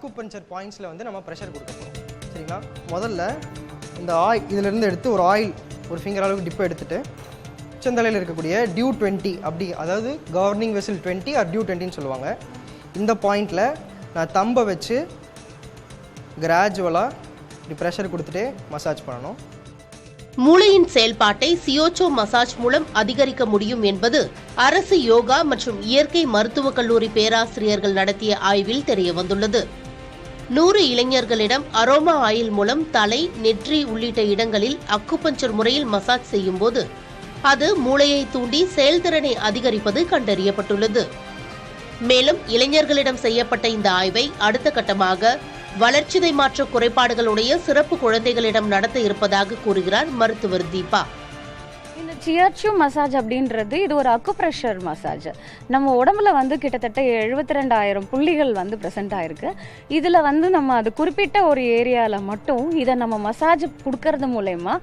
Acupuncture பாயிண்ட்ஸில் வந்து நம்ம pressure கொடுக்க போகிறோம். சரிங்களா? முதல்ல இந்த இதிலிருந்து எடுத்து ஒரு ஆயில் ஒரு ஃபிங்கர் அளவுக்கு டிப்பை எடுத்துகிட்டு உச்சந்தலையில் இருக்கக்கூடிய டியூ 20 அப்படி, அதாவது கவர்னிங் வெசில் 20 ஆர் டியூ 20ன்னு சொல்லுவாங்க. இந்த பாயிண்டில் நான் தம்பை வச்சு கிராஜுவலாக இப்படி ப்ரெஷர் கொடுத்துட்டே மசாஜ் பண்ணணும். மூளையின் செயல்பாட்டை சியோச்சோ மசாஜ் மூலம் அதிகரிக்க முடியும் என்பது அரசு யோகா மற்றும் இயற்கை மருத்துவக் கல்லூரி பேராசிரியர்கள் நடத்திய ஆய்வில் தெரியவந்துள்ளது. 100 இளைஞர்களிடம் அரோமா ஆயில் மூலம் தலை, நெற்றி உள்ளிட்ட இடங்களில் அக்குபஞ்சர் முறையில் மசாஜ் செய்யும் போது அது மூளையை தூண்டி செயல்திறனை அதிகரிப்பது கண்டறியப்பட்டுள்ளது. மேலும் இளைஞர்களிடம் செய்யப்பட்ட இந்த ஆய்வை அடுத்த கட்டமாக வளர்ச்சிதை மாற்ற குறைபாடுகளுடைய சிறப்பு குழந்தைகளிடம் நடத்த இருப்பதாக கூறுகிறார் மருத்துவர் தீபா. இந்த சியோச்சோ மசாஜ் அப்படின்றது இது ஒரு அக்குப்ரெஷர் மசாஜ். நம்ம உடம்புல வந்து கிட்டத்தட்ட 72,000 புள்ளிகள் வந்து ப்ரெசென்ட் ஆயிருக்கு. இதில் வந்து நம்ம அது குறிப்பிட்ட ஒரு ஏரியாவில் மட்டும் இதை நம்ம மசாஜ் கொடுக்கறது மூலயமா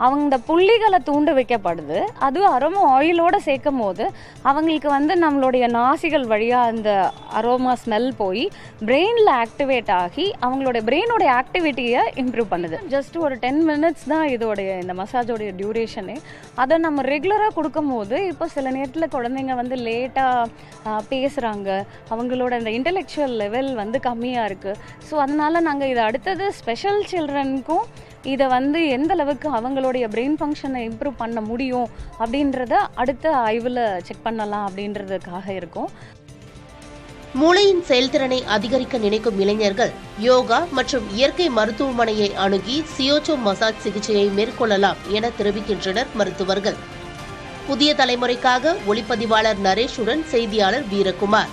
அவங்க புள்ளிகளை தூண்டு வைக்கப்படுது. அதுவும் அரோமா ஆயிலோடு சேர்க்கும் போது அவங்களுக்கு வந்து நம்மளுடைய நாசிகள் வழியாக அந்த அரோமா ஸ்மெல் போய் பிரெயினில் ஆக்டிவேட் ஆகி அவங்களுடைய பிரெயினோடைய ஆக்டிவிட்டியை இம்ப்ரூவ் பண்ணுது. ஜஸ்ட் ஒரு 10 மினிட்ஸ் தான் இதோடைய இந்த மசாஜோடைய டியூரேஷனு. அதை நம்ம ரெகுலராக கொடுக்கும் போது இப்போ சில நேரத்தில் குழந்தைங்க வந்து லேட்டாக பேசுகிறாங்க, அவங்களோட அந்த இன்டெலெக்சுவல் லெவல் வந்து கம்மியாக இருக்குது. ஸோ அதனால் நாங்கள் இதை அடுத்தது ஸ்பெஷல் சில்ட்ரனுக்கும் இதை வந்து எந்த அளவுக்கு அவங்களுடைய பிரெயின் ஃபங்க்ஷனை இம்ப்ரூவ் பண்ண முடியும் அப்படின்றத அடுத்த ஆய்வில் செக் பண்ணலாம் அப்படின்றதுக்காக இருக்கும். மூளையின் செயல்திறனை அதிகரிக்க நினைக்கும் இளைஞர்கள் யோகா மற்றும் இயற்கை மருத்துவமனையை அணுகி சியோச்சோ மசாஜ் சிகிச்சையை மேற்கொள்ளலாம் என தெரிவிக்கின்றனர் மருத்துவர்கள். புதிய தலைமுறைக்காக ஒளிப்பதிவாளர் நரேஷுடன் செய்தியாளர் வீரகுமார்.